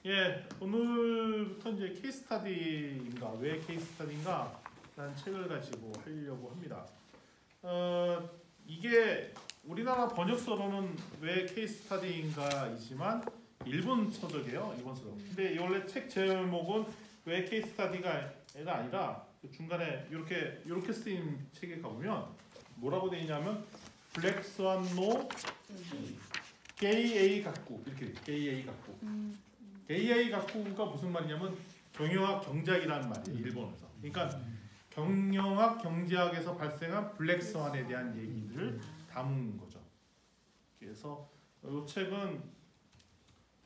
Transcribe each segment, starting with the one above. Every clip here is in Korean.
예, 오늘부터 이제 케이스 스타디인가 왜 케이스 스타디인가 라는 책을 가지고 하려고 합니다. 이게 우리나라 번역서로는 왜 케이스 스타디인가이지만 일본 서적이에요. 일본 서적. 근데 원래 책 제목은 왜 케이스 스타디가 아니라 중간에 이렇게 쓰인 책에 가보면 뭐라고 되어 있냐면 블랙 스완 노 게이에이 가쿠 이렇게 돼. 게이에이 가쿠. 게이에이 가쿠가 무슨 말이냐면 경영학 경제학이라는 말이에요. 일본에서. 그러니까 경영학 경제학에서 발생한 블랙 스완에 대한 얘기들을 담은 거죠. 그래서 이 책은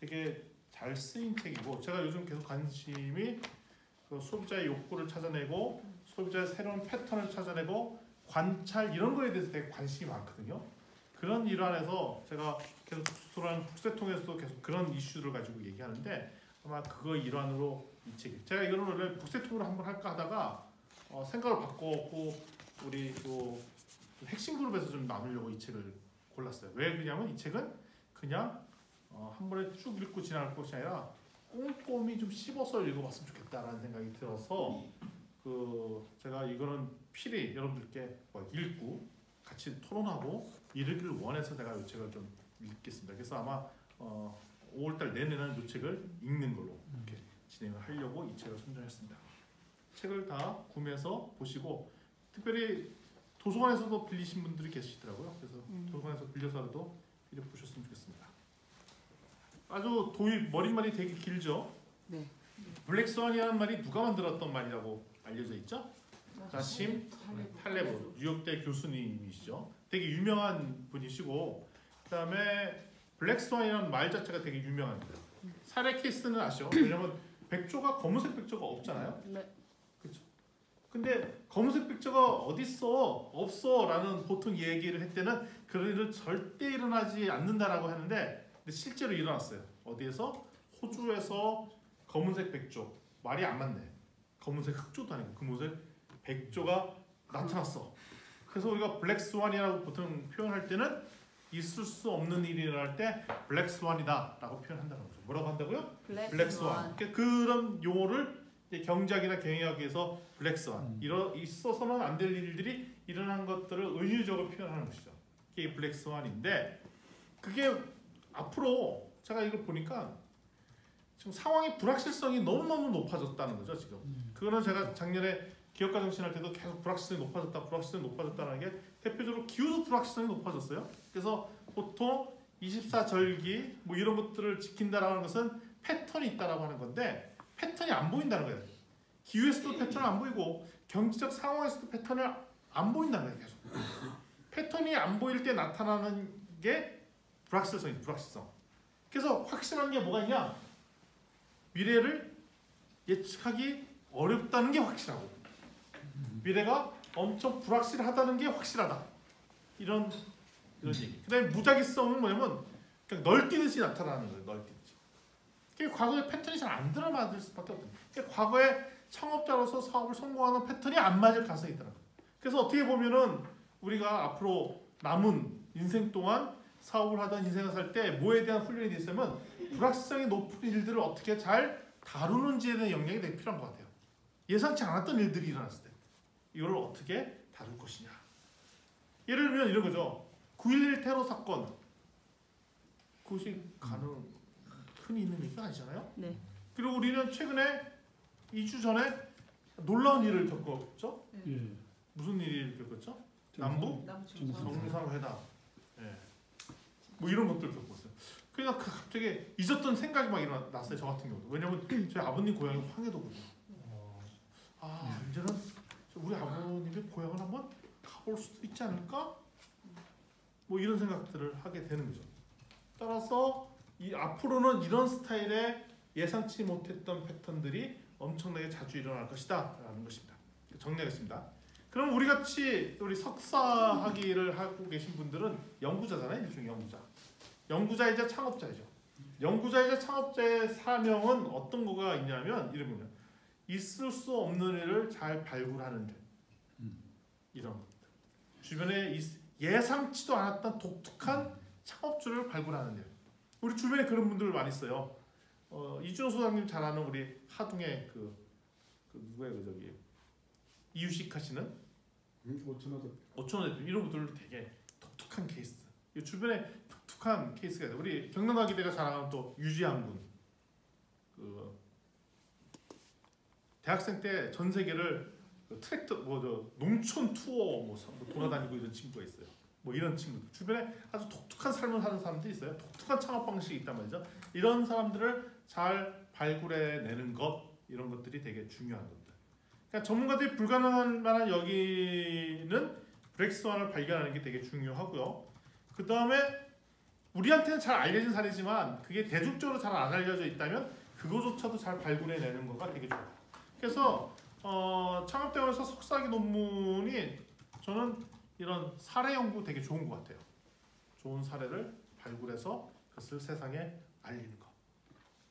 되게 잘 쓰인 책이고 제가 요즘 계속 관심이 그 소비자의 욕구를 찾아내고 소비자의 새로운 패턴을 찾아내고 관찰 이런 거에 대해서 되게 관심이 많거든요. 그런 일환에서 제가 계속 독서라는 북새통에서도 계속 그런 이슈를 가지고 얘기하는데 아마 그거 일환으로 이 책이 제가 이거는 원래 북새통으로 한번 할까 하다가 생각을 바꿨고 우리 또 핵심 그룹에서 좀 나누려고 이 책을 골랐어요. 왜 그러냐면 이 책은 그냥 한 번에 쭉 읽고 지나갈 것이 아니라 꼼꼼히 좀 씹어서 읽어봤으면 좋겠다라는 생각이 들어서 제가 이거는 필히 여러분들께 읽고 같이 토론하고 읽기를 원해서 제가 이 책을 좀 읽겠습니다. 그래서 아마 5월달 내내는 이 책을 읽는 걸로 이렇게 진행을 하려고 이 책을 선정했습니다. 책을 다 구매해서 보시고 특별히 도서관에서도 빌리신 분들이 계시더라고요. 그래서 도서관에서 빌려서라도 보셨으면 좋겠습니다. 아주 머릿말이 되게 길죠? 네. 블랙 스완이라는 말이 누가 만들었던 말이라고 알려져 있죠? 나심 탈레브 뉴욕대 교수님이시죠. 되게 유명한 분이시고 그 다음에 블랙 스완이라는 말 자체가 되게 유명합니다. 사례 케이스는 아시죠? 왜냐면 백조가 검은색 백조가 없잖아요. 네. 그렇죠. 근데 검은색 백조가 어딨어? 없어 라는 보통 얘기를 할 때는 그런 일은 절대 일어나지 않는다라고 하는데 근데 실제로 일어났어요. 어디에서? 호주에서 검은색 백조. 말이 안 맞네. 검은색 흑조도 아니고 검은색 백조가 나타났어. 그래서 우리가 블랙 스완이라고 보통 표현할 때는 있을 수 없는 일이 일어날 때 블랙 스완이다 라고 표현한다는 거죠. 뭐라고 한다고요? 블랙 스완. 그런 용어를 경제학이나 경영학에서 블랙 스완. 있어서는 안 될 일들이 일어난 것들을 은유적으로 표현하는 것이죠. 그게 블랙 스완인데 그게 앞으로 제가 이걸 보니까 지금 상황의 불확실성이 너무너무 높아졌다는 거죠. 지금 그거는 제가 작년에 기업가 정신할 때도 계속 불확실성이 높아졌다는 게 대표적으로 기후도 불확실성이 높아졌어요. 그래서 보통 24절기 뭐 이런 것들을 지킨다라는 것은 패턴이 있다라고 하는 건데 패턴이 안 보인다는 거예요. 기후에서도 패턴을 안 보이고 경제적 상황에서도 패턴을 안 보인다는 거예요. 계속 패턴이 안 보일 때 나타나는 게 불확실성이죠. 불확실성. 그래서 확실한 게 뭐가 있냐? 미래를 예측하기 어렵다는 게 확실하고 미래가 엄청 불확실하다는 게 확실하다. 이런 얘기. 그 다음에 무작위성은 뭐냐면 그냥 널뛰듯이 나타나는 거예요. 널뛰듯이. 그러니까 과거에 패턴이 잘 안 들어맞을 수밖에 없거든요. 그러니까 과거에 창업자로서 사업을 성공하는 패턴이 안 맞을 가능성이 있다는 거예요. 그래서 어떻게 보면은 우리가 앞으로 남은 인생 동안 사업을 하던 인생을 살 때 뭐에 대한 훈련이 돼 있으면 불확실성이 높은 일들을 어떻게 잘 다루는지에 대한 역량이 되게 필요한 것 같아요. 예상치 않았던 일들이 일어났을 때 이걸 어떻게 다룰 것이냐. 예를 들면 이런 거죠. 9.11 테러 사건 그것이 흔히 있는 얘기가 아니잖아요. 네. 그리고 우리는 최근에 2주 전에 놀라운 일을 겪었죠. 예. 무슨 일을 겪었죠? 남북 정상회담. 예. 뭐 이런 것들 겪었어요. 그러니까 갑자기 잊었던 생각이 막 일어났어요. 저 같은 경우도. 왜냐면 저희 아버님 고향이 황해도거든요. 이제는 우리 아버님의 고향을 한번 가볼 수도 있지 않을까? 뭐 이런 생각들을 하게 되는 거죠. 따라서 앞으로는 이런 스타일의 예상치 못했던 패턴들이 엄청나게 자주 일어날 것이다 라는 것입니다. 정리하겠습니다. 그럼 우리 석사 학위를 하고 계신 분들은 연구자잖아요. 일종의 연구자이자 창업자이죠. 연구자이자 창업자의 사명은 어떤 거가 있냐면 이런 거예요. 있을 수 없는 일을 잘 발굴하는 데 이런 것들. 주변에 예상치도 않았던 독특한 창업주를 발굴하는 데. 우리 주변에 그런 분들 많이 있어요. 이준호 소장님 잘 아는 우리 하동의 그 누구예요? 저기 이유식 하시는 오천호 대표 이런 분들도 되게 독특한 케이스. 이 주변에 독특한 케이스가 있어요. 우리 경남과기대가 자랑하는 또 유지한 군. 그 대학생 때 전 세계를 트랙터 농촌 투어 돌아다니고 이런 친구가 있어요. 뭐 이런 친구들 주변에 아주 독특한 삶을 사는 사람들이 있어요. 독특한 창업 방식이 있단 말이죠. 이런 사람들을 잘 발굴해내는 것 이런 것들이 되게 중요한 것들. 그러니까 전문가들이 불가능한 만한 여기는 블랙스완을 발견하는 게 되게 중요하고요. 그 다음에 우리한테는 잘 알려진 사례지만 그게 대중적으로 잘 안 알려져 있다면 그거조차도 잘 발굴해내는 거가 되게 좋아요. 그래서 창업대학원에서 석사학위 논문이 저는 이런 사례 연구 되게 좋은 것 같아요. 좋은 사례를 발굴해서 그것을 세상에 알리는 거.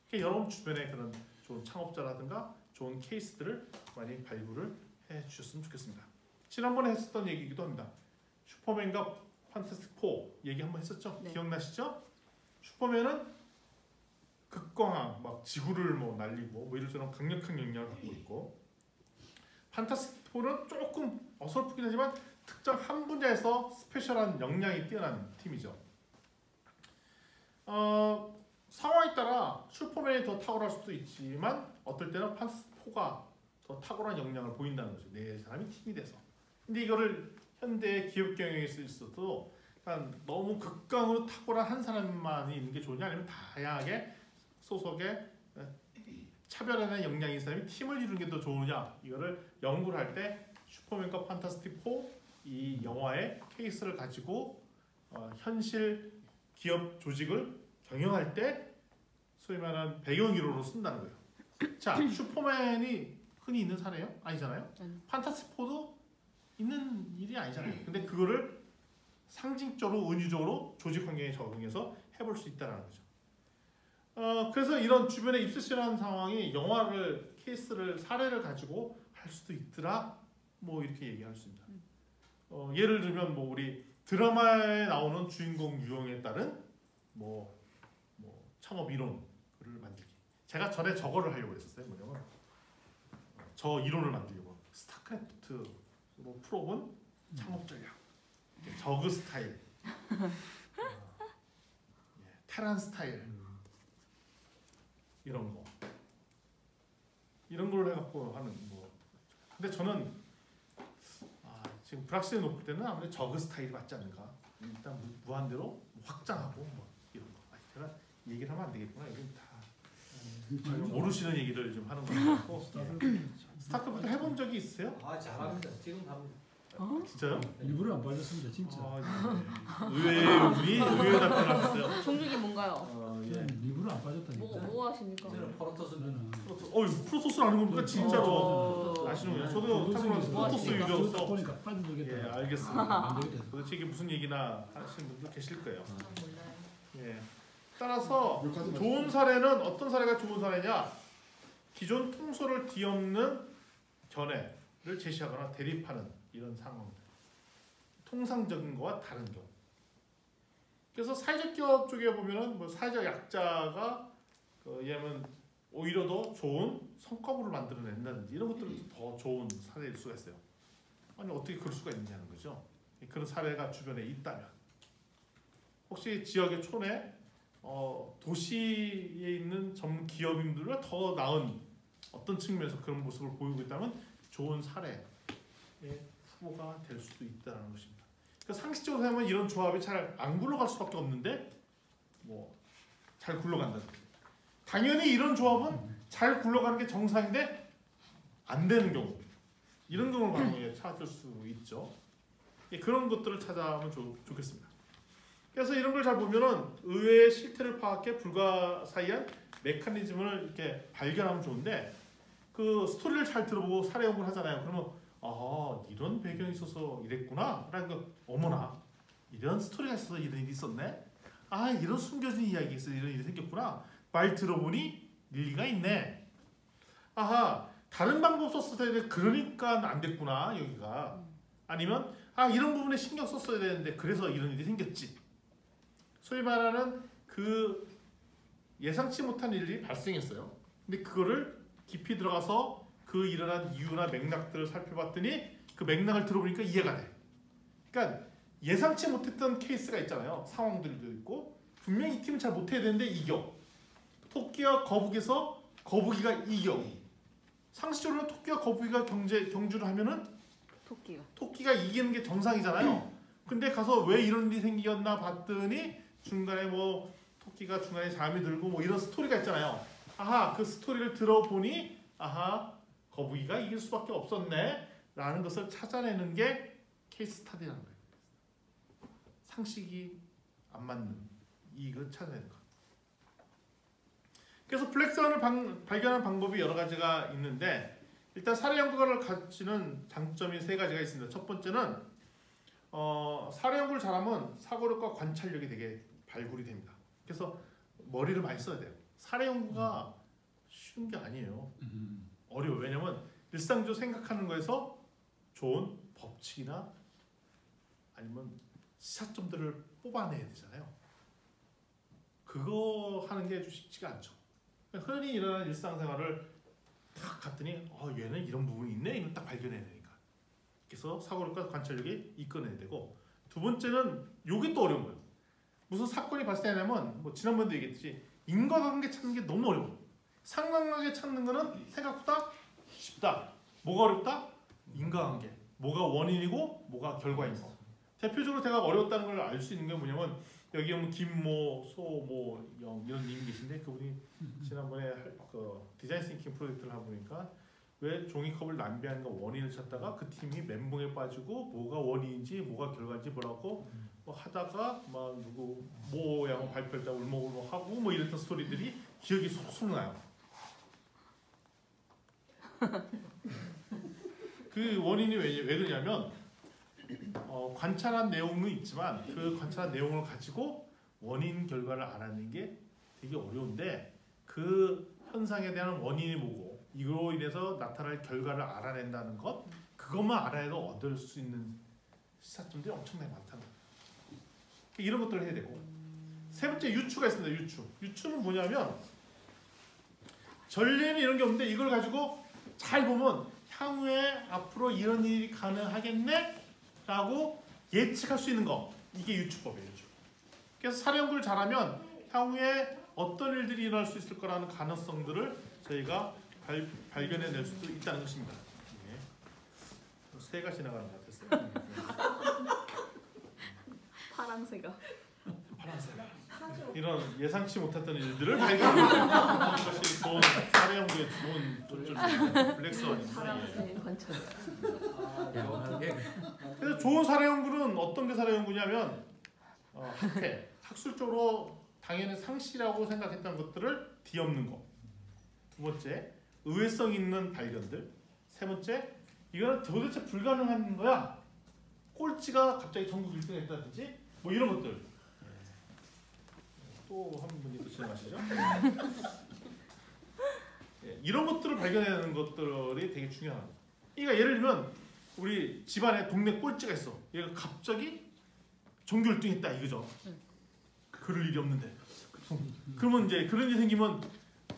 그러니까 여러분 주변에 그런 좋은 창업자라든가 좋은 케이스들을 많이 발굴을 해주셨으면 좋겠습니다. 지난번에 했었던 얘기이기도 합니다. 슈퍼맨과 판타스틱 4 얘기 한번 했었죠? 네. 기억나시죠? 슈퍼맨은 극광학, 막 지구를 뭐 날리고 뭐 이런 강력한 영향을 갖고 있고, 판타스틱 4는 조금 어설프긴 하지만 특정 한 분야에서 스페셜한 역량이 뛰어난 팀이죠. 상황에 따라 슈퍼맨이 더 탁월할 수도 있지만 어떨 때는 판타스틱 4가 더 탁월한 역량을 보인다는 거죠. 네 사람이 팀이 돼서. 근데 이거를 현대 기업 경영에 있어도 너무 극강으로 탁월한 한 사람만이 있는 게 좋으냐, 아니면 다양하게 소속에 차별화된 역량이 있는 사람이 팀을 이루는 게 더 좋으냐, 이거를 연구를 할 때 슈퍼맨과 판타스틱 4 이 영화의 케이스를 가지고 현실 기업 조직을 경영할 때 소위 말하는 배경 이론으로 쓴다는 거예요. 자, 슈퍼맨이 흔히 있는 사례예요? 아니잖아요. 판타스틱 4도 있는 일이 아니잖아요. 근데 그거를 상징적으로 은유적으로 조직 환경에 적응해서 해볼 수 있다는 거죠. 그래서 이런 주변에 입세션한 상황이 영화를 케이스를 사례를 가지고 할 수도 있더라. 뭐 이렇게 얘기할 수 있습니다. 예를 들면 뭐 우리 드라마에 나오는 주인공 유형에 따른 뭐 창업 이론을 만들기. 제가 전에 저거를 하려고 했었어요. 뭐냐면 저 이론을 만들려고 스타크래프트 뭐 풀어본 창업 전략, 저그 스타일, 테란 스타일 이런 걸 해갖고 하는 뭐. 근데 저는 지금 불확실히 높을 때는 아무래도 저그 스타일이 맞지 않는가. 일단 무한대로 확장하고 뭐 이런 거. 제가 얘기를 하면 안 되겠구나. 이건 다 모르시는 얘기를 좀 하는 거 같고. 스타크래프트 해본 적이 있어요? 잘합니다. 지금 합니다. 진짜요? 일부러 안 빠졌습니다, 진짜. 의외의 답변하셨어요. 종족이 뭔가요? 일부러 안 빠졌다니까. 뭐 하십니까? 저는 프로토스는 프로토스를 아는 겁니까? 진짜로 아시는군요. 저도 프로토스 유저로서 보니까 빠져들겠다. 예, 알겠습니다. 도대체 이게 무슨 얘기나 하시는 분도 계실 거예요. 몰라요. 예. 따라서 좋은 사례는 어떤 사례가 좋은 사례냐? 기존 통솔을 뒤엎는 견해를 제시하거나 대립하는 이런 상황들. 통상적인 거와 다른 경우. 그래서 사회적 기업 쪽에 보면은 뭐 사회적 약자가 얘는 오히려 더 좋은 성과물을 만들어낸다든지 이런 것들은 더 좋은 사례일 수가 있어요. 아니 어떻게 그럴 수가 있느냐는 거죠. 그런 사례가 주변에 있다면 혹시 지역의 촌에 도시에 있는 전문 기업인들과 더 나은 어떤 측면에서 그런 모습을 보이고 있다면 좋은 사례의 후보가 될 수도 있다는 것입니다. 그러니까 상식적으로 생각하면 이런 조합이 잘 안 굴러갈 수밖에 없는데 뭐 잘 굴러간다든지, 당연히 이런 조합은 잘 굴러가는 게 정상인데 안 되는 경우, 이런 경우를 방송에 찾을 수 있죠. 그런 것들을 찾아보면 좋겠습니다. 그래서 이런 걸 잘 보면은 의외의 실태를 파악해 불가사의한 메커니즘을 이렇게 발견하면 좋은데, 그 스토리를 잘 들어보고 사례 연구를 하잖아요. 그러면 이런 배경이 있어서 이랬구나 라는 거, 어머나 이런 스토리가 있어서 이런 일이 있었네, 이런 숨겨진 이야기가 있어서 이런 일이 생겼구나, 말 들어보니 일리가 있네, 다른 방법 썼을 때 그러니까 안 됐구나 여기가, 아니면 이런 부분에 신경 썼어야 되는데 그래서 이런 일이 생겼지. 소위 말하는 그 예상치 못한 일이 발생했어요. 근데 그거를 깊이 들어가서 그 일어난 이유나 맥락들을 살펴봤더니 그 맥락을 들어보니까 이해가 돼. 그러니까 예상치 못했던 케이스가 있잖아요. 상황들도 있고 분명히 이 팀은 잘 못해야 되는데 이겨. 토끼와 거북에서 거북이가 이겨. 상식적으로 토끼와 거북이가 경주를 하면은 토끼가 이기는 게 정상이잖아요. 근데 가서 왜 이런 일이 생겼나 봤더니 중간에 뭐 토끼가 중간에 잠이 들고 뭐 이런 스토리가 있잖아요. 아하, 그 스토리를 들어보니 아하, 거북이가 이길 수밖에 없었네 라는 것을 찾아내는 게 케이스 스타디라는 거예요. 상식이 안 맞는 이익을 찾아내는 거. 그래서 블랙스완을 발견한 방법이 여러 가지가 있는데 일단 사례 연구가를 가지는 장점이 세 가지가 있습니다. 첫 번째는 사례 연구를 잘하면 사고력과 관찰력이 되게 발굴이 됩니다. 그래서 머리를 많이 써야 돼요. 사례 연구가 쉬운 게 아니에요. 어려워요. 왜냐면 일상적으로 생각하는 거에서 좋은 법칙이나 아니면 시사점들을 뽑아내야 되잖아요. 그거 하는 게 좀 쉽지가 않죠. 흔히 일어나는 일상생활을 딱 갔더니 얘는 이런 부분이 있네. 이걸 딱 발견해야 되니까. 그래서 사고력과 관찰력이 이끌어내야 되고 두 번째는 이게 또 어려운 거예요. 무슨 사건이 발생하냐면 뭐 지난번에도 얘기했듯이 인과관계 찾는 게 너무 어려워요. 상관관계 찾는 거는 생각보다 쉽다. 뭐가 어렵다? 인과관계. 뭐가 원인이고 뭐가 결과인 거. 대표적으로 제가 어려웠다는 걸 알 수 있는 게 뭐냐면 여기 보면 김모, 소모, 영 이런 님이 계신데 그분이 지난번에 그 디자인 싱킹 프로젝트를 하고 보니까 왜 종이컵을 낭비하는 거 원인을 찾다가 그 팀이 멘붕에 빠지고 뭐가 원인인지 뭐가 결과인지 뭐라고 뭐 하다가 막 누구 모 양을 발표할 때 울먹울먹 하고 뭐 이랬던 스토리들이 기억이 쏙쏙 나요. 그 원인이 왜 그러냐면 관찰한 내용은 있지만 그 관찰한 내용을 가지고 원인 결과를 알아내는 게 되게 어려운데 그 현상에 대한 원인이 뭐고 이로 인해서 나타날 결과를 알아낸다는 것 그것만 알아내도 얻을 수 있는 시사점들이 엄청나게 많다는 거예요. 이런 것들을 해야 되고 세 번째 유추가 있습니다. 유추는 뭐냐면 전례는 이런 게 없는데 이걸 가지고 잘 보면 향후에 앞으로 이런 일이 가능하겠네 라고 예측할 수 있는 거 이게 유추법이에요. 그래서 사례 연구를 잘하면 향후에 어떤 일들이 일어날 수 있을 거라는 가능성들을 저희가 발견해낼 수도 있다는 것입니다. 네. 새가 지나가는 것 같았어요. 파랑새가 이런 예상치 못했던 일들을 발견하는 것이 좋은 사례 연구의 좋은 조점입니다. 블랙스완입니다. 파랑새 관찰. 그래서 좋은 사례 연구는 어떤 게 사례 연구냐면 학술적으로 당연히 상식이라고 생각했던 것들을 뒤엎는 거. 두 번째, 의외성 있는 발견들. 세 번째, 이거는 도대체 불가능한 거야. 꼴찌가 갑자기 전국 1등 했다든지 뭐 이런 것들. 또 한 분이 또 진행하시죠. 이런 것들을 발견해내는 것들이 되게 중요하다. 그러니까 예를 들면 우리 집안에 동네 꼴찌가 있어. 얘가 갑자기 전교 1등 했다 이거죠. 그럴 일이 없는데. 그러면 이제 그런 일이 생기면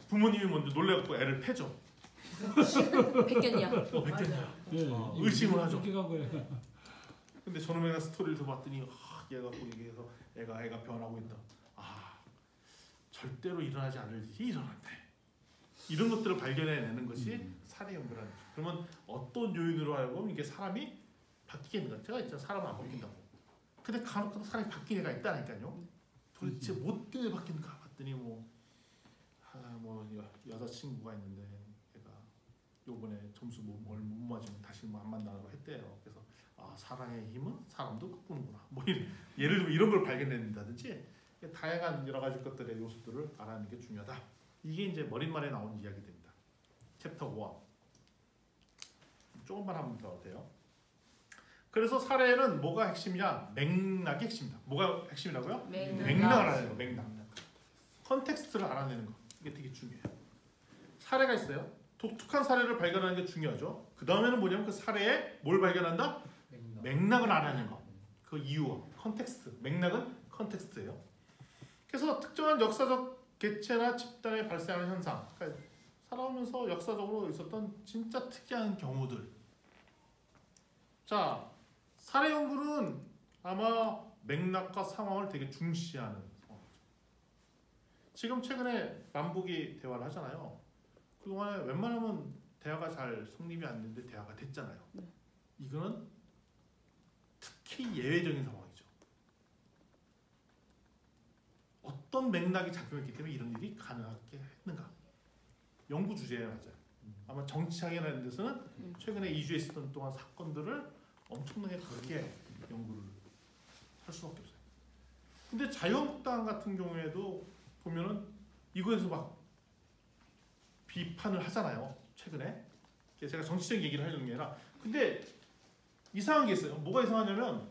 부모님이 먼저 놀래갖고 애를 패죠. 백견이야. 백견이야. 예, 의심을 하죠. 웃기가 거예요. 근데 저놈의 스토리를 들어봤더니 얘가 꼭 얘기해서 애가 변하고 있다. 절대로 일어나지 않을 일이 일어난대. 이런 것들을 발견해내는 것이 사례 연구라는 거죠. 그러면 어떤 요인으로 알고 이게 사람이 바뀌겠는가? 제가 있잖아 사람은 안 바뀐다고. 근데 간혹 사람이 바뀐 애가 있다니까요. 도대체 뭐 때문에 바뀌는가 봤더니 뭐 여자친구가 있는데 얘가 요번에 점수 못 맞으면 다시 뭐 안 만나라고 했대요. 그래서 사랑의 힘은 사람도 바꾸는구나. 뭐 예를 들면 이런 걸 발견된다든지 다양한 여러 가지 것들의 요소들을 알아내는 게 중요하다. 이게 이제 머릿말에 나온 이야기들입니다. 챕터 1. 조금만 하면 더 돼요. 그래서 사례는 뭐가 핵심이냐? 맥락이 핵심이다. 뭐가 핵심이라고요? 맥락을 알아내는 거. 맥락. 컨텍스트를 알아내는 거. 이게 되게 중요해요. 사례가 있어요. 독특한 사례를 발견하는 게 중요하죠. 그 다음에는 뭐냐면 그 사례에 뭘 발견한다? 맥락을 알아내는 거. 그 이유와 컨텍스트. 맥락은 컨텍스트예요. 그래서 특정한 역사적 개체나 집단에 발생하는 현상, 그러니까 살아오면서 역사적으로 있었던 진짜 특이한 경우들. 자, 사례 연구는 아마 맥락과 상황을 되게 중시하는 상황이죠. 지금 최근에 남북이 대화를 하잖아요. 그동안에 웬만하면 대화가 잘 성립이 안 됐는데 대화가 됐잖아요. 네. 이거는 특히 예외적인 상황이죠. 어떤 맥락이 작용했기 때문에 이런 일이 가능하게 했는가? 연구 주제에 맞아요. 아마 정치학이라는 데서는 최근에 2주에 있었던 동안 사건들을 엄청나게 크게 연구를 할 수밖에 없어요. 근데 자유한국당 같은 경우에도 보면은 이거에서 막 비판을 하잖아요. 최근에. 제가 정치적인 얘기를 하려는 게 아니라. 근데 이상한 게 있어요. 뭐가 이상하냐면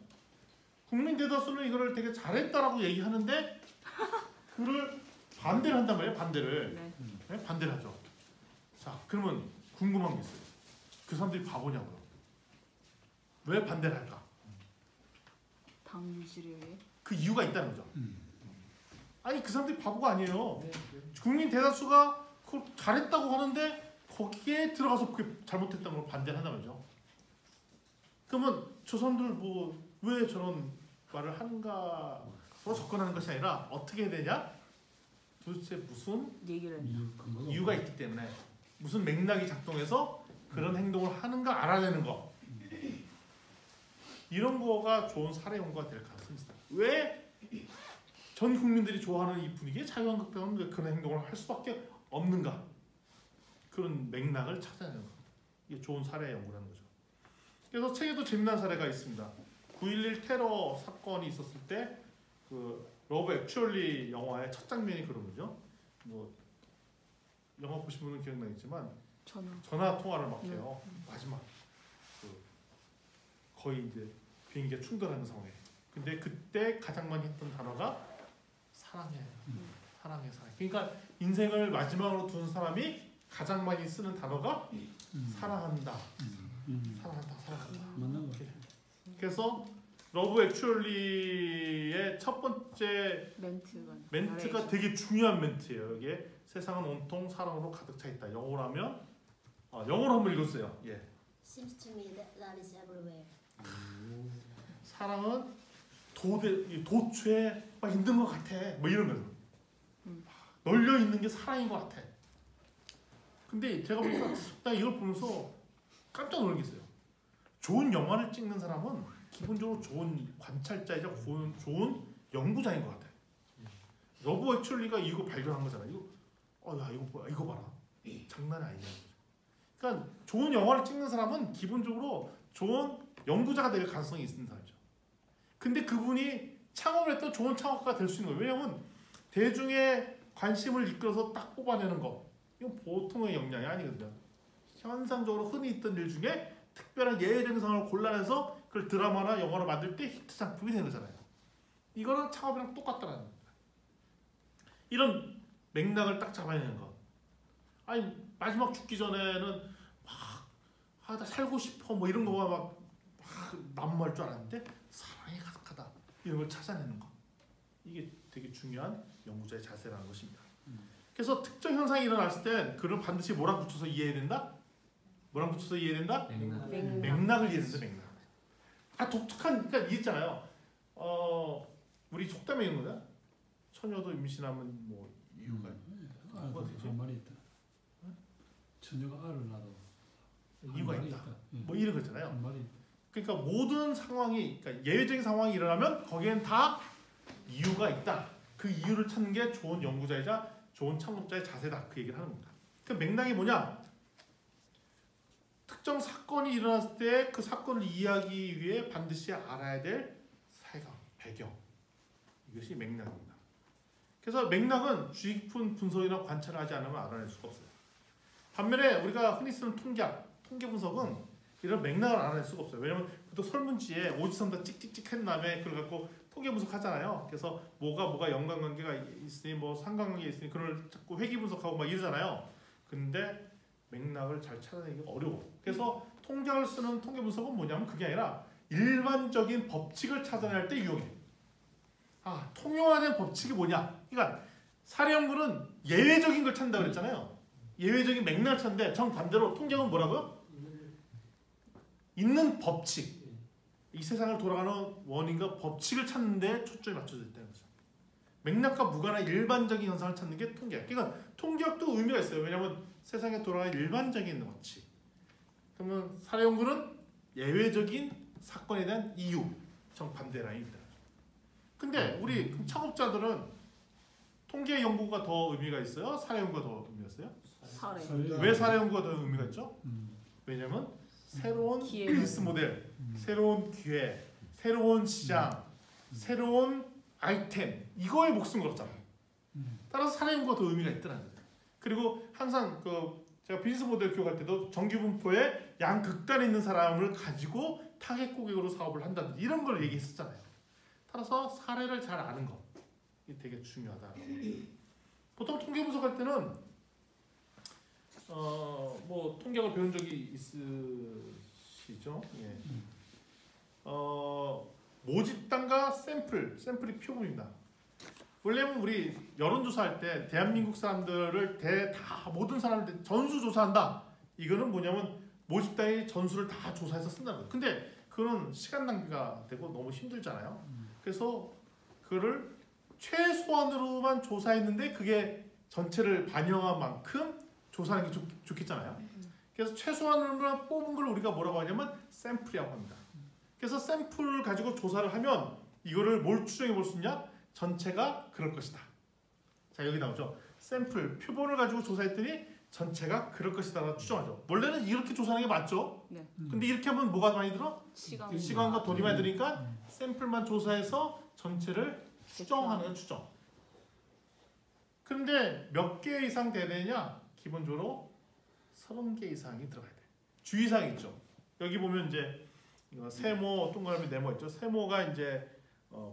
국민 대다수는 이거를 되게 잘했다라고 얘기하는데 그를 반대를 한단 말이에요. 반대를. 네. 네? 반대를 하죠. 자, 그러면 궁금한 게 있어요. 그 사람들이 바보냐고요. 왜 반대를 할까? 당시력에 그 이유가 있다는 거죠. 아니 그 사람들이 바보가 아니에요. 네. 국민 대다수가 그걸 잘했다고 하는데 거기에 들어가서 그게 잘못했다는 걸 반대를 한다는 거죠. 그러면 저 사람들 뭐 왜 저런 말을 하는가로 접근하는 것이 아니라 어떻게 해야 되냐? 도대체 무슨 얘기를 이유가 있기 때문에 무슨 맥락이 작동해서 그런 행동을 하는가 알아내는 거. 이런 거가 좋은 사례 연구가 될 가능성이 있어요. 왜 전 국민들이 좋아하는 이 분위기에 자유한국당은 왜 그런 행동을 할 수밖에 없는가? 그런 맥락을 찾아내는 거. 이게 좋은 사례 연구라는 거죠. 그래서 책에도 재미난 사례가 있습니다. 9.11 테러 사건이 있었을 때 그 러브 액츄얼리 영화의 첫 장면이 그런 거죠. 뭐 영화 보신 분은 기억나겠지만 전화 통화를 막 해요. 마지막 그 거의 이제 비행기가 충돌하는 상황에. 근데 그때 가장 많이 했던 단어가 사랑해, 사랑해, 사랑. 그러니까 인생을 마지막으로 둔 사람이 가장 많이 쓰는 단어가 사랑한다, 사랑한다, 사랑한다. 맞는 거. 그래서 러브 액츄얼리의 첫 번째 멘트가 되게 중요한 멘트예요. 이게 세상은 온통 사랑으로 가득 차 있다. 영어로 하면 영어로 한번 읽어주세요. 예. Seems to me that love is everywhere. 사랑은 도처에 막 있는 것 같아. 뭐 이런 거죠. 널려 있는 게 사랑인 것 같아. 근데 제가 보니까 나 이걸 보면서 깜짝 놀란 게 있어요. 좋은 영화를 찍는 사람은 기본적으로 좋은 관찰자이자 좋은 연구자인 것 같아. 러브 액츄얼리가 이거 발견한 거잖아요. 야 이거 봐라. 장난이 아니냐. 그러니까 좋은 영화를 찍는 사람은 기본적으로 좋은 연구자가 될 가능성이 있는 사람이죠. 근데 그분이 창업을 했던 좋은 창업가가 될 수 있는 거예요. 왜냐하면 대중의 관심을 이끌어서 딱 뽑아내는 거. 이건 보통의 역량이 아니거든요. 현상적으로 흔히 있던 일 중에 특별한 예외적인 상황을 골라내서 그걸 드라마나 영화로 만들 때 히트 작품이 되는 거잖아요. 이거는 창업이랑 똑같다는 겁니다. 이런 맥락을 딱 잡아내는 것. 아니 마지막 죽기 전에는 나 살고 싶어 뭐 이런 거가 막 난무할 줄 알았는데 사랑이 가득하다 이런 걸 찾아내는 거. 이게 되게 중요한 연구자의 자세라는 것입니다. 그래서 특정 현상이 일어났을 때 그를 반드시 뭐랑 붙여서 이해해야 된다? 뭐랑 붙여서 이해해야 된다? 맥락을 이해해야 된다. 맥락. 독특한 그러니까 있잖아요. 우리 속담에 있는 거야. 처녀도 임신하면 뭐 이유가 뭐가 되죠? 말이 있다. 처녀가 알을 낳아도 이유가 있다. 뭐 이런 거 있잖아요. 말이 있다. 그러니까 모든 상황이 그러니까 예외적인 상황이 일어나면 거기엔 다 이유가 있다. 그 이유를 찾는 게 좋은 연구자이자 좋은 창업자의 자세다. 그 얘기를 하는 겁니다. 그 맥락이 뭐냐? 특정 사건이 일어났을 때 그 사건을 이해하기 위해 반드시 알아야 될 사회가 배경. 이것이 맥락입니다. 그래서 맥락은 주의 깊은 분석이나 관찰을 하지 않으면 알아낼 수가 없어요. 반면에 우리가 흔히 쓰는 통계 분석은 이런 맥락을 알아낼 수가 없어요. 왜냐하면 또 설문지에 오지선다 찍찍찍 한 다음에 그걸 갖고 통계 분석하잖아요. 그래서 뭐가 연관관계가 있으니 뭐 상관관계가 있으니 그걸 자꾸 회귀 분석하고 막 이러잖아요. 근데 맥락을 잘 찾아내기가 어려워. 그래서 통계를 쓰는 통계 분석은 뭐냐면 그게 아니라 일반적인 법칙을 찾아낼 때 유용해. 통용화된 법칙이 뭐냐? 그러니까 사례 연구는 예외적인 걸 찾는다고 그랬잖아요. 예외적인 맥락을 찾는데 정반대로 통계학은 뭐라고요? 있는 법칙. 이 세상을 돌아가는 원인과 법칙을 찾는 데 초점이 맞춰져 있다는 거죠. 맥락과 무관한 일반적인 현상을 찾는 게 통계학. 그러니까 통계학도 의미가 있어요. 왜냐하면 세상에 돌아가는 일반적인 법칙. 그러면 사례 연구는 예외적인 사건에 대한 이유, 정반대 라인이 있다. 근데 우리 창업자들은 통계 연구가 더 의미가 있어요? 사례 연구가 더 의미가 있어요? 사례. 왜 사례 연구가 더 의미가 있죠? 왜냐하면 새로운 기회. 비즈니스 모델, 새로운 기회, 새로운 시장, 새로운 아이템 이거에 목숨 걸었잖아요. 따라서 사례 연구가 더 의미가 있더라는 거죠. 그리고 항상 제가 비즈니스 모델 교육할 때도 정규 분포에 양극단에 있는 사람을 가지고 타겟 고객으로 사업을 한다든지 이런 걸 얘기했었잖아요. 따라서 사례를 잘 아는 것 이게 되게 중요하다. 보통 통계 분석할 때는 뭐 통계학을 배운 적이 있으시죠? 예. 모집단과 샘플이 표본입니다. 원래는 우리 여론조사할 때 대한민국 사람들을 다 모든 사람들 전수 조사한다. 이거는 뭐냐면 모집단이 전수를 다 조사해서 쓴다는 거예요. 근데 그거는 시간 낭비가 되고 너무 힘들잖아요. 그래서 그거를 최소한으로만 조사했는데 그게 전체를 반영한 만큼 조사하는 게 좋겠잖아요. 그래서 최소한으로만 뽑은 걸 우리가 뭐라고 하냐면 샘플이라고 합니다. 그래서 샘플 가지고 조사를 하면 이거를 뭘 추정해 볼 수 있냐? 전체가 그럴 것이다. 자 여기 나오죠. 샘플 표본을 가지고 조사했더니 전체가 그럴 것이다라고 추정하죠. 원래는 이렇게 조사하는 게 맞죠. 네. 근데 이렇게 하면 뭐가 많이 들어? 시간. 시간과 돈이 많이 드니까 샘플만 조사해서 전체를 추정하는 건 추정. 근데 몇 개 이상 돼야 되냐? 기본적으로 30개 이상이 들어가야 돼. 주의사항이 있죠. 여기 보면 이제 세모, 동그라미, 네모 있죠. 세모가 이제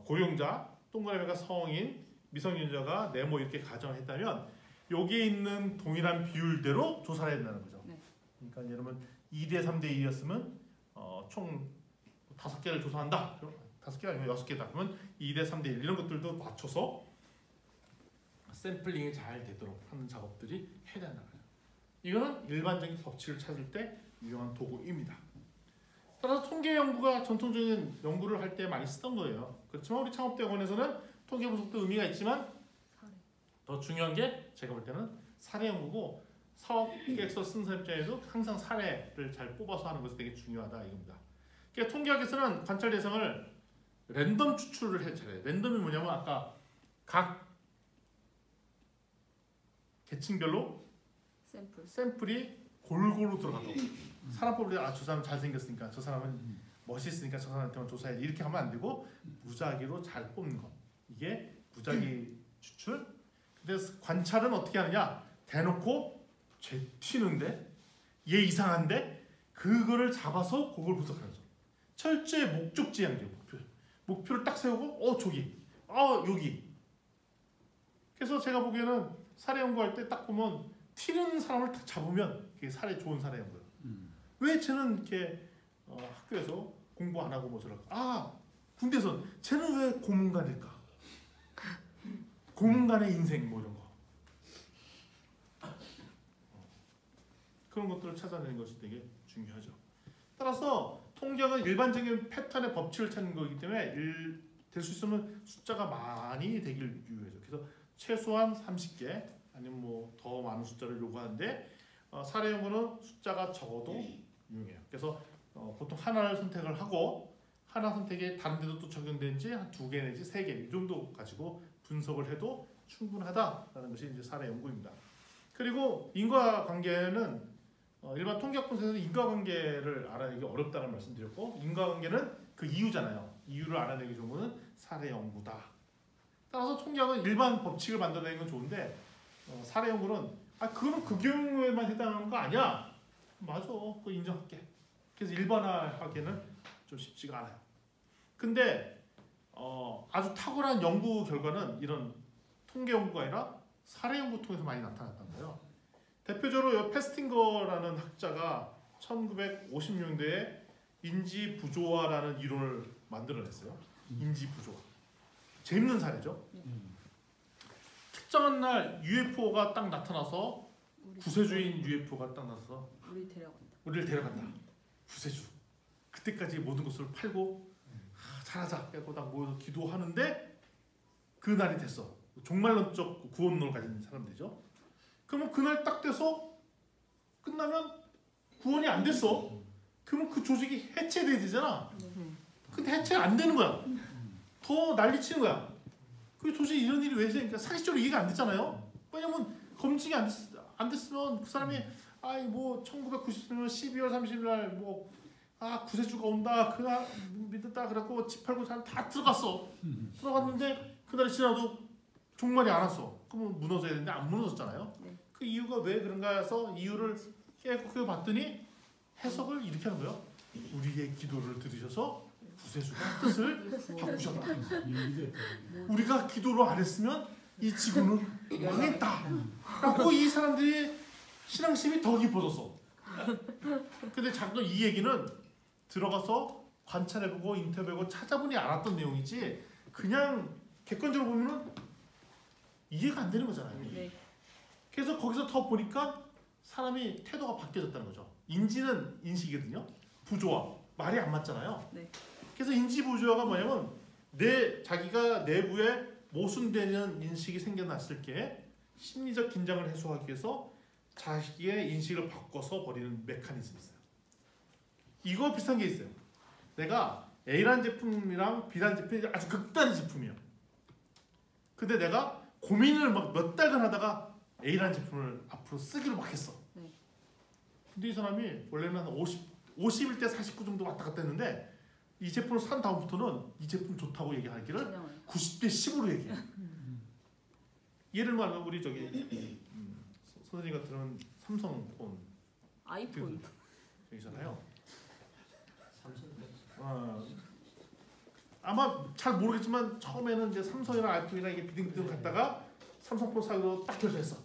고용자, 동그라미가 성인, 미성년자가 네모 이렇게 가정을 했다면 여기에 있는 동일한 비율대로 조사를 해야 된다는 거죠. 네. 그러니까 예를 들면 2대 3대 2였으면 총 5개를 조사한다. 5개가 아니고 6개다. 그러면 2대 3대 1 이런 것들도 맞춰서 샘플링이 잘 되도록 하는 작업들이 해야 된다는 거죠. 이거는 일반적인 법칙을 찾을 때 유용한 도구입니다. 따라서 통계 연구가 전통적인 연구를 할 때 많이 쓰던 거예요. 그렇지만 우리 창업대학원에서는 통계 분석도 의미가 있지만 사례. 더 중요한 게 제가 볼 때는 사례 연구고 사업 계획서 쓴 사람 입장에도 항상 사례를 잘 뽑아서 하는 것이 되게 중요하다 이겁니다. 그러니까 통계학에서는 관찰 대상을 랜덤 추출을 해야 잘해요. 랜덤이 뭐냐면 아까 각 계층별로 샘플이 골고루 들어가고 사람 뽑을 때 저 사람 잘생겼으니까 저 사람은 멋있으니까 저 사람한테만 조사해 이렇게 하면 안 되고 무작위로 잘 뽑는 것 이게 무작위 추출. 근데 관찰은 어떻게 하느냐? 대놓고 쟤 튀는데 얘 이상한데 그거를 잡아서 그걸 분석하는 거죠. 철저히 목적지향적 목표를 딱 세우고 저기 여기. 그래서 제가 보기에는 사례 연구할 때 딱 보면 튀는 사람을 딱 잡으면 그게 좋은 사례 연구예요. 왜 쟤는 이렇게 학교에서 공부 안 하고 뭐 저럴까? 군대에서 쟤는 왜 고문관일까? 고문관의 인생 뭐 이런 거. 그런 것들을 찾아내는 것이 되게 중요하죠. 따라서 통계학은 일반적인 패턴의 법칙을 찾는 거기 때문에 될 수 있으면 숫자가 많이 되길 유효해요. 그래서 최소한 30개 아니면 뭐 더 많은 숫자를 요구하는데 사례 연구는 숫자가 적어도 유용해요. 그래서 보통 하나를 선택을 하고 하나 선택이 다른 데도 또 적용되는지 한 2개 내지 3개 이 정도 가지고 분석을 해도 충분하다라는 것이 이제 사례 연구입니다. 그리고 인과관계는 일반 통계학 분석에서 인과관계를 알아내기 어렵다는 말씀드렸고 인과관계는 그 이유잖아요. 이유를 알아내기 좋은 거는 사례 연구다. 따라서 통계학은 일반 법칙을 만들어내는 건 좋은데 사례 연구는 그거는 그 경우에만 해당하는 거 아니야. 맞아. 그거 인정할게. 그래서 일반화하기는 좀 쉽지가 않아요. 근데 아주 탁월한 연구 결과는 이런 통계 연구가 아니라 사례 연구 통해서 많이 나타났던 거예요. 대표적으로 페스팅거라는 학자가 1956년도에 인지 부조화라는 이론을 만들어냈어요. 인지 부조화. 재밌는 사례죠. 특정한 날 UFO가 딱 나타나서 구세주인 UFO가 딱 나타나서 우리 데려간다. 우리를 데려간다. 구세주. 그때까지 모든 것을 팔고 잘하자. 그래서 딱 모여서 기도하는데 그 날이 됐어. 종말론적 구원론을 가진 사람들이죠. 그러면 그날 딱 돼서 끝나면 구원이 안 됐어. 그러면 그 조직이 해체돼야 되잖아. 근데 해체 안 되는 거야. 더 난리치는 거야. 그 조직이 이런 일이 왜 생기니까 상식적으로 이해가 안 됐잖아요. 왜냐면 검증이 안 됐으면 그 사람이 아이 뭐 1990년 12월 30일 날뭐 구세주가 온다 그날 믿었다 그래갖고 집 팔고 사람 다 들어갔어. 들어갔는데 그날이 지나도 종말이 안 왔어. 그러면 무너져야 되는데 안 무너졌잖아요. 네. 그 이유가 왜 그런가 해서 이유를 깨끗하게 봤더니 해석을 이렇게 하는 거예요. 우리의 기도를 들으셔서 구세주가 뜻을 바꾸셨다. 우리가 기도를 안 했으면 이 지구는 망했다. 라고 이 사람들이 신앙심이 더 깊어졌어. 근데 잠깐 이 얘기는 들어가서 관찰해보고 인터뷰해보고 찾아보니 알았던 내용이지 그냥 객관적으로 보면은 이해가 안 되는 거잖아요. 네. 그래서 거기서 더 보니까 사람이 태도가 바뀌어졌다는 거죠. 인지는 인식이거든요. 부조화 말이 안 맞잖아요. 네. 그래서 인지 부조화가 뭐냐면 자기가 내부에 모순되는 인식이 생겨났을 때 심리적 긴장을 해소하기 위해서 자기의 인식을 바꿔서 버리는 메커니즘이 있어요. 이거 비슷한 게 있어요. 내가 A라는 제품이랑 B라는 제품이 아주 극단의 제품이에요. 근데 내가 고민을 막 몇 달간 하다가 A라는 제품을 앞으로 쓰기로 막 했어. 네. 근데 이 사람이 원래는 한 50일 때 49 정도 왔다 갔다 했는데 이 제품을 산 다음부터는 이 제품 좋다고 얘기하기를 진영을. 90대 10으로 얘기해. 예를 말하면 우리 저기 선생님 같은 삼성폰 아이폰. 여기잖아요. 삼성 아마 잘 모르겠지만 처음에는 이제 삼성이랑 아이폰이랑 이게 비등비등 갔다가 삼성폰 사기로 딱 결정했어.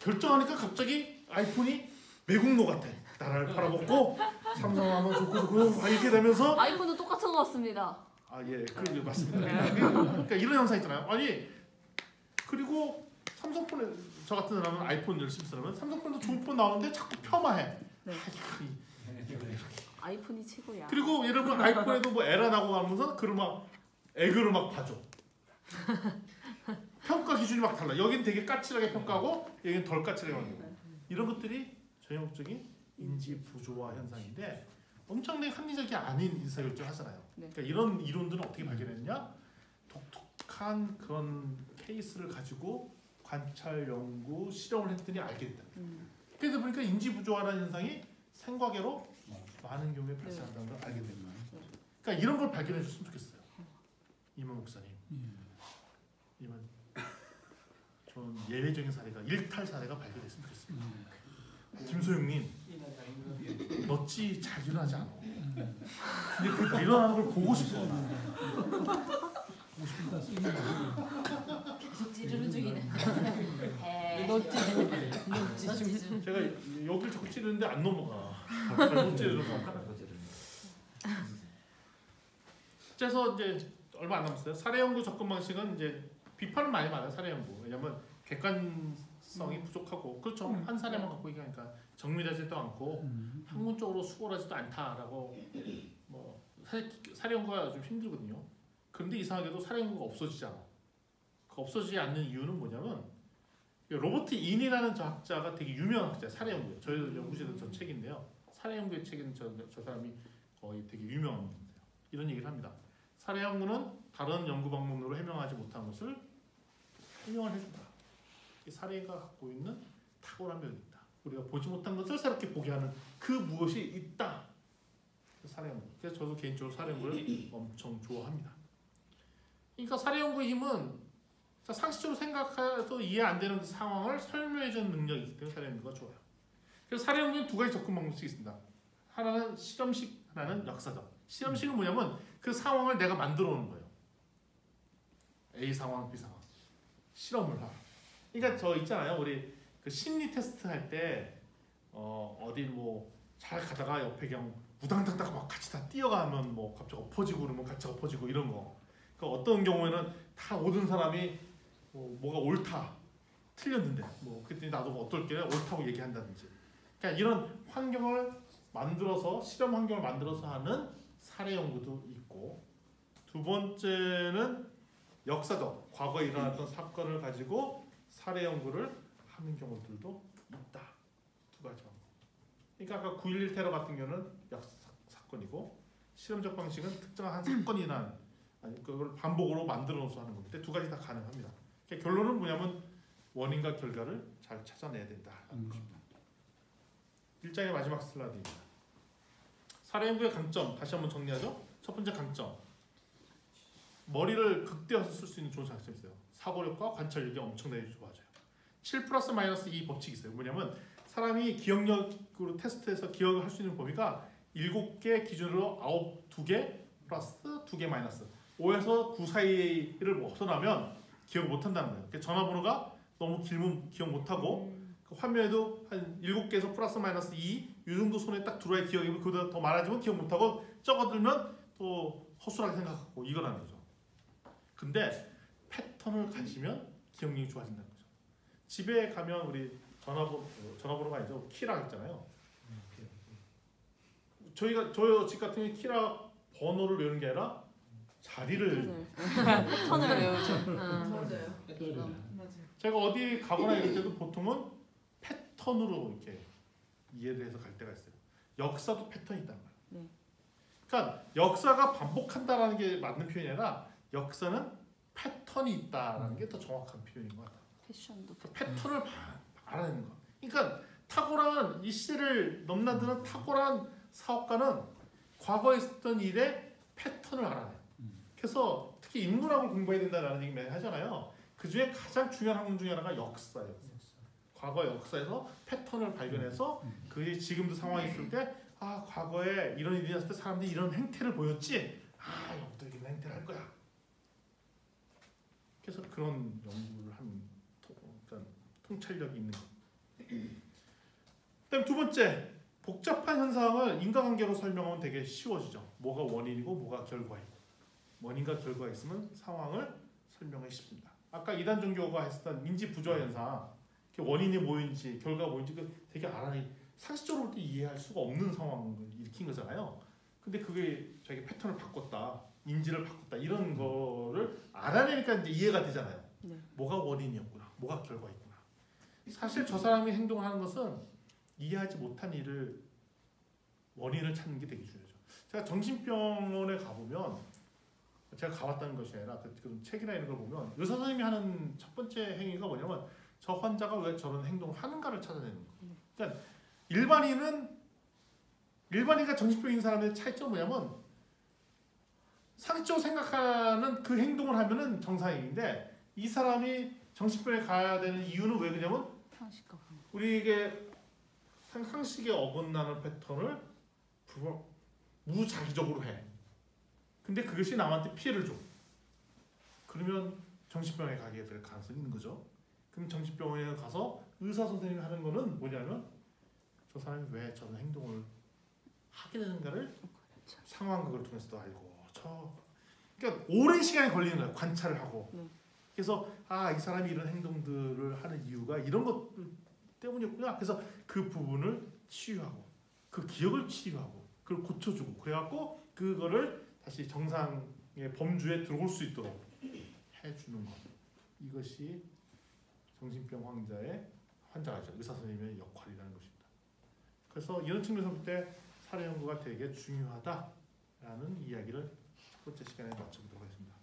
결정하니까 갑자기 아이폰이 매국노 같아. 나라를 팔아먹고 삼성하면 좋고 이렇게 되면서 아이폰도 똑같은 것 같습니다. 예, 그게 맞습니다. 그러니까 이런 현상 있잖아요. 아니 그리고 삼성폰에 저 같은 사람은 아이폰 열심히 쓰면 삼성폰도 좋은 폰 나오는데 자꾸 폄하해. 네. 아이폰이 최고야. 그리고 예를 들면 아이폰에도 뭐 에러 나고 하면서 그걸 막 애교를 막 봐줘. 평가 기준이 막 달라. 여긴 되게 까칠하게 평가하고 여긴 덜 까칠하게 만들고. 이런 것들이 전형적인 인지 부조화 현상인데 엄청나게 합리적이 아닌 의사결정을 하잖아요. 네. 그러니까 이런 이론들은 어떻게 발견했냐? 독특한 그런 케이스를 가지고 관찰, 연구, 실험을 했더니 알게 됐다. 그래서 보니까 인지 부조화라는 현상이 생과계로 많은 경우에 발생한다는 걸 알게 됩니다. 그러니까 이런 걸 발견해 줬으면 좋겠어요. 이만 목사님. 이만 전 예외적인 사례가 일탈 사례가 발견됐으면 좋겠습니다. 김소영님, 어찌 잘 일어나지 않아. 근데 그 일어나는 걸 보고 싶어. 계속 찌르는 중이네. 제가 여기를 자꾸 찌르는데 안 넘어가. 잘못 찌르는 그래서 이제 얼마 안 남았어요. 사례 연구 접근 방식은 이제 비판을 많이 받아요. 사례 연구. 왜냐면 객관성이 부족하고 그렇죠. 한 사례만 갖고 얘기하니까 정밀하지도 않고 학문적으로 수월하지도 않다라고 뭐 사례 연구가 좀 힘들거든요. 그런데 이상하게도 사례 연구가 없어지지 않아. 그 없어지지 않는 이유는 뭐냐면 로버트 인이라는 저 학자가 되게 유명한 학자예요. 사례 연구예요. 저희 연구실에서 저 책인데요. 사례 연구의 책인 저 사람이 거의 되게 유명한 분이에요. 이런 얘기를 합니다. 사례 연구는 다른 연구 방법으로 해명하지 못한 것을 해명을 해준다. 이 사례가 갖고 있는 탁월한 면이 있다. 우리가 보지 못한 것을 새롭게 보게 하는 그 무엇이 있다. 사례 연구. 그래서 저도 개인적으로 사례 연구를 엄청 좋아합니다. 그러니까 사례 연구의 힘은 상식적으로 생각해서 이해 안 되는 상황을 설명해주는 능력이 있기 때문에 사례 연구가 좋아요. 그래서 사례 연구는 두 가지 접근 방법이 있습니다. 하나는 실험식, 하나는 역사적. 실험식은 뭐냐면 그 상황을 내가 만들어 오는 거예요. A 상황, B 상황. 실험을 하고. 그러니까 저 있잖아요. 우리 그 심리 테스트 할 때 어디 뭐 잘 가다가 옆에 그냥 무당당당 막 같이 다 뛰어가면 뭐 갑자기 엎어지고 그러면 같이 엎어지고 이런 거. 그러니까 어떤 경우에는 다 모든 사람이 뭐가 옳다. 틀렸는데 뭐 그랬더니 나도 어떨게 옳다고 얘기한다든지. 그러니까 이런 환경을 만들어서 실험 환경을 만들어서 하는 사례 연구도 있고 두 번째는 역사적 과거에 일어났던 사건을 가지고 사례 연구를 하는 경우들도 있다. 두 가지 방법. 그러니까 아까 9.11 테러 같은 경우는 역사 사건이고 실험적 방식은 특정한 한 사건이 난 아니 그걸 반복으로 만들어 놓어서 하는 건데 두 가지 다 가능합니다. 그러니까 결론은 뭐냐면 원인과 결과를 잘 찾아내야 된다라는 것입니다. 1장의 마지막 슬라이드입니다. 사례 연구의 강점 다시 한번 정리하죠. 첫 번째 강점. 머리를 극대화해서 쓸 수 있는 좋은 장점이 있어요. 사고력과 관찰력이 엄청나게 좋아져요. 7+-2 법칙이 있어요. 뭐냐면 사람이 기억력으로 테스트해서 기억을 할 수 있는 범위가 7개 기준으로 2개 플러스 2개 마이너스 5에서 9 사이를 벗어나면 기억을 못한다는 거예요. 그러니까 전화번호가 너무 길면 기억 못하고 그 화면에도 한 7개에서 플러스 마이너스 2 이 정도 손에 딱 들어야 기억이고 그보다 더 많아지면 기억 못하고 적어들면 또 허술하게 생각하고 이거라는 거죠. 근데 패턴을 가지면 기억력이 좋아진다는 거죠. 집에 가면 우리 전화번호가 아니죠. 키라 있잖아요. 저희 집 같은 경우에 키라 번호를 외우는 게 아니라 자리를 패턴을 외우죠. 맞아요. 제가 어디 가거나 이럴 때도 보통은 패턴으로 이렇게 이해를 해서 갈 때가 있어요. 역사도 패턴이 있단 말이에요. 네. 그러니까 역사가 반복한다라는 게 맞는 표현이 아니라 역사는 패턴이 있다라는 게 더 정확한 표현인 것 같아요. 패션도 패턴을 알아내는 거. 그러니까 탁월한 이 시대를 넘나드는 탁월한 사업가는 과거에 있었던 일의 패턴을 알아내요. 그래서 특히 인문학을 공부해야 된다라는 얘기 많이 하잖아요. 그 중에 가장 중요한 학문 중에 하나가 역사예요. 과거 역사에서 패턴을 발견해서 그게 지금도 상황이 있을 때 아 과거에 이런 일이 있었을 때 사람들이 이런 행태를 보였지 아 여기도 이런 행태를 할 거야. 그래서 그런 연구를 하는 그러니까 통찰력이 있는 것. 그다음 두 번째 복잡한 현상을 인과관계로 설명하면 되게 쉬워지죠. 뭐가 원인이고 뭐가 결과이고 원인과 결과가 있으면 상황을 설명하기 쉽습니다. 아까 이단 종교가 했었던 인지 부조화 현상 원인이 뭐인지 결과가 뭐인지 되게 알아내기 상식적으로 이해할 수가 없는 상황을 일으킨 거잖아요. 근데 그게 자기 패턴을 바꿨다, 인지를 바꿨다 이런 거를 알아내니까 이제 이해가 되잖아요. 네. 뭐가 원인이었구나, 뭐가 결과였구나. 사실 저 사람이 행동하는 것은 이해하지 못한 일을 원인을 찾는 게 되게 중요하죠. 제가 정신병원에 가보면 제가 가봤다는 것이 아니라 그 책이나 이런 걸 보면 의사 선생님이 하는 첫 번째 행위가 뭐냐면 저 환자가 왜 저런 행동을 하는가를 찾아내는 거예요. 그러니까 일반인과 정신병인 사람의 차이점은 뭐냐면 상식적으로 생각하는 그 행동을 하면은 정상인데 이 사람이 정신병에 가야 되는 이유는 왜 그러냐면 상식과 관계. 우리에게 상식에 어긋나는 패턴을 무자기적으로 해. 근데 그것이 남한테 피해를 줘. 그러면 정신병에 가게 될 가능성이 있는 거죠. 그럼 정신병원에 가서 의사 선생님이 하는 거는 뭐냐면 저 사람이 왜 저런 행동을 하게 되는가를 상황극을 통해서도 알고 그러니까 오랜 시간이 걸리는 거예요. 관찰을 하고. 그래서 이 사람이 이런 행동들을 하는 이유가 이런 것들 때문이었구나. 그래서 그 부분을 치유하고 그 기억을 치유하고 그걸 고쳐주고 그래갖고 그거를 다시 정상의 범주에 들어올 수 있도록 해주는 것. 이것이 정신병 환자가 의사 선생님의 역할이라는 것입니다. 그래서 이런 측면에서 볼 때 사례 연구가 되게 중요하다라는 이야기를 첫 번째 시간에 마쳐보도록 하겠습니다.